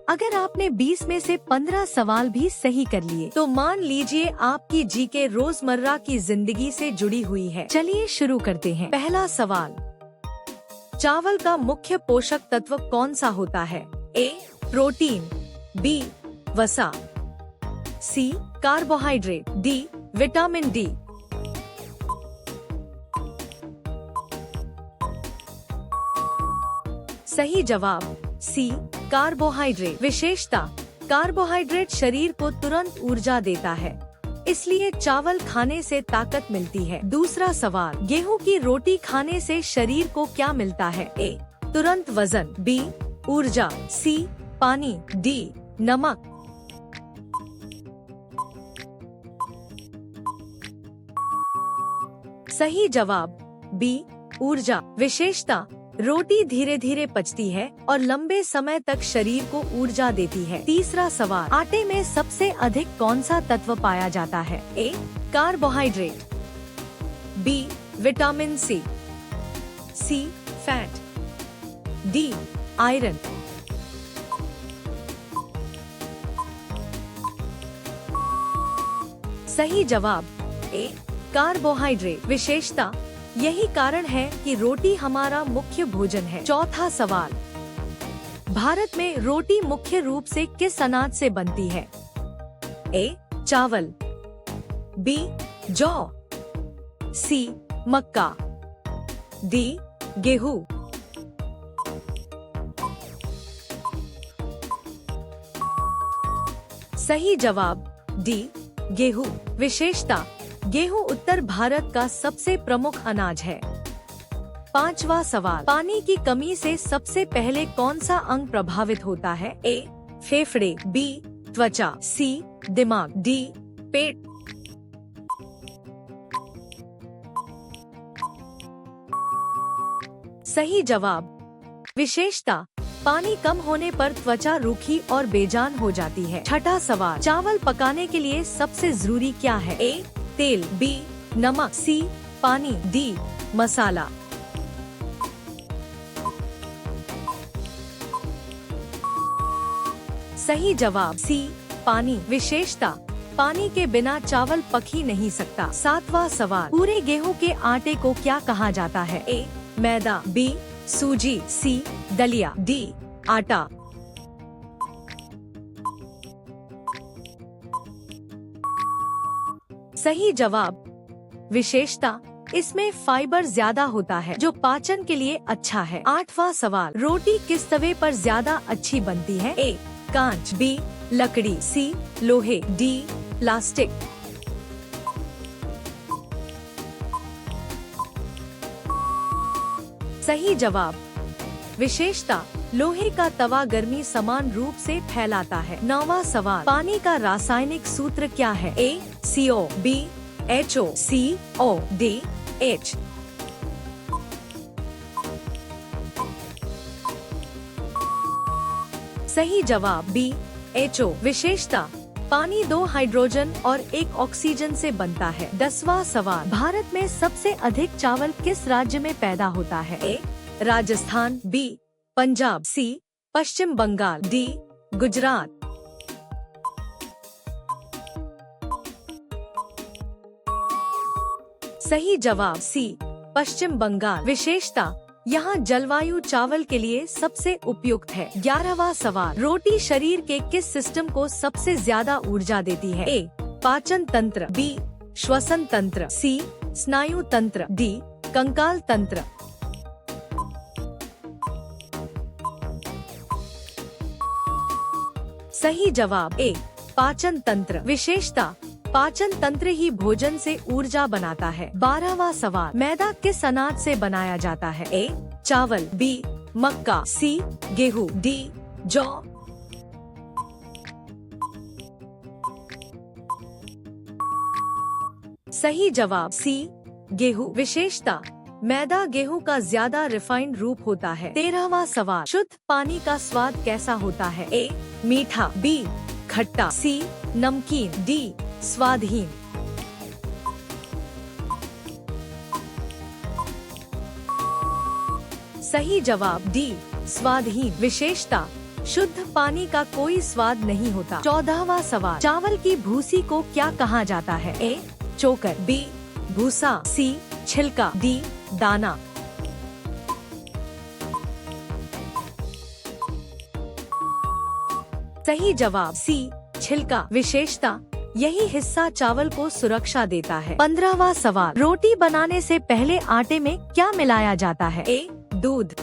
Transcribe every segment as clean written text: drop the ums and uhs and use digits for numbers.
अगर आपने 20 में से 15 सवाल भी सही कर लिए तो मान लीजिए आपकी जीके रोजमर्रा की जिंदगी से जुड़ी हुई है। चलिए शुरू करते हैं। पहला सवाल, चावल का मुख्य पोषक तत्व कौन सा होता है? ए. Protein, B. वसा, C. Carbohydrate, D. Vitamin D. सही जवाब सी. कार्बोहाइड्रेट। विशेषता, कार्बोहाइड्रेट शरीर को तुरंत ऊर्जा देता है, इसलिए चावल खाने से ताकत मिलती है। दूसरा सवाल, गेहूं की रोटी खाने से शरीर को क्या मिलता है? ए. तुरंत वजन, बी. ऊर्जा, सी. पानी, डी. नमक। सही जवाब बी. ऊर्जा। विशेषता, रोटी धीरे धीरे पचती है और लंबे समय तक शरीर को ऊर्जा देती है। तीसरा सवाल, आटे में सबसे अधिक कौन सा तत्व पाया जाता है? A. Carbohydrate, B. Vitamin C, C. Fat, D. Iron. सही जवाब ए. कार्बोहाइड्रेट। विशेषता, यही कारण है कि रोटी हमारा मुख्य भोजन है। चौथा सवाल, भारत में रोटी मुख्य रूप से किस अनाज से बनती है? ए. चावल, बी. जौ, सी. मक्का, डी. गेहूं। सही जवाब डी. गेहूं। विशेषता, गेहूं उत्तर भारत का सबसे प्रमुख अनाज है। पांचवा सवाल, पानी की कमी से सबसे पहले कौन सा अंग प्रभावित होता है? ए. फेफड़े, बी. त्वचा, सी. दिमाग, डी. पेट। सही जवाब विशेषता, पानी कम होने पर त्वचा रूखी और बेजान हो जाती है। छठा सवाल, चावल पकाने के लिए सबसे जरूरी क्या है? ए. तेल, बी. नमक, सी. पानी, डी. मसाला। सही जवाब सी. पानी। विशेषता, पानी के बिना चावल पक ही नहीं सकता। सातवां सवाल, पूरे गेहूं के आटे को क्या कहा जाता है? ए. मैदा, बी. सूजी, सी. दलिया, डी. आटा। सही जवाब विशेषता, इसमें फाइबर ज्यादा होता है जो पाचन के लिए अच्छा है। आठवां सवाल, रोटी किस तवे पर ज्यादा अच्छी बनती है? ए. कांच, बी. लकड़ी, सी. लोहे, डी. प्लास्टिक। सही जवाब विशेषता, लोहे का तवा गर्मी समान रूप से फैलाता है। नौवां सवाल, पानी का रासायनिक सूत्र क्या है? ए. CO, B. HO, C. O, D. H। सही जवाब बी. HO। विशेषता, पानी 2 हाइड्रोजन और 1 ऑक्सीजन से बनता है। 10वां सवाल, भारत में सबसे अधिक चावल किस राज्य में पैदा होता है? ए. राजस्थान, बी. पंजाब, सी. पश्चिम बंगाल, डी. गुजरात। सही जवाब सी. पश्चिम बंगाल। विशेषता, यहाँ जलवायु चावल के लिए सबसे उपयुक्त है। 11वां सवाल, रोटी शरीर के किस सिस्टम को सबसे ज्यादा ऊर्जा देती है? ए. पाचन तंत्र, बी. श्वसन तंत्र, सी. स्नायु तंत्र, डी. कंकाल तंत्र। सही जवाब ए. पाचन तंत्र। विशेषता, पाचन तंत्र ही भोजन से ऊर्जा बनाता है। 12वां सवाल, मैदा किस अनाज से बनाया जाता है? ए. चावल, बी. मक्का, सी. गेहूं, डी. जौ। सही जवाब सी. गेहूं। विशेषता, मैदा गेहूं का ज्यादा रिफाइंड रूप होता है। 13वां सवाल, शुद्ध पानी का स्वाद कैसा होता है? ए. मीठा, बी. खट्टा, सी. नमकीन, डी. स्वादहीन। सही जवाब डी. स्वादहीन। विशेषता, शुद्ध पानी का कोई स्वाद नहीं होता। 14वां सवाल, चावल की भूसी को क्या कहा जाता है? ए चोकर, बी भूसा, सी छिलका, डी दाना। सही जवाब सी छिलका। विशेषता, यही हिस्सा चावल को सुरक्षा देता है। 15वां सवाल, रोटी बनाने से पहले आटे में क्या मिलाया जाता है? ए दूध,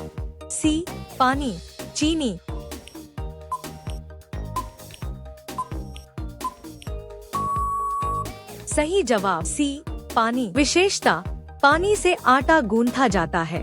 सी पानी, चीनी। सही जवाब सी पानी। विशेषता, पानी से आटा गूंथा जाता है।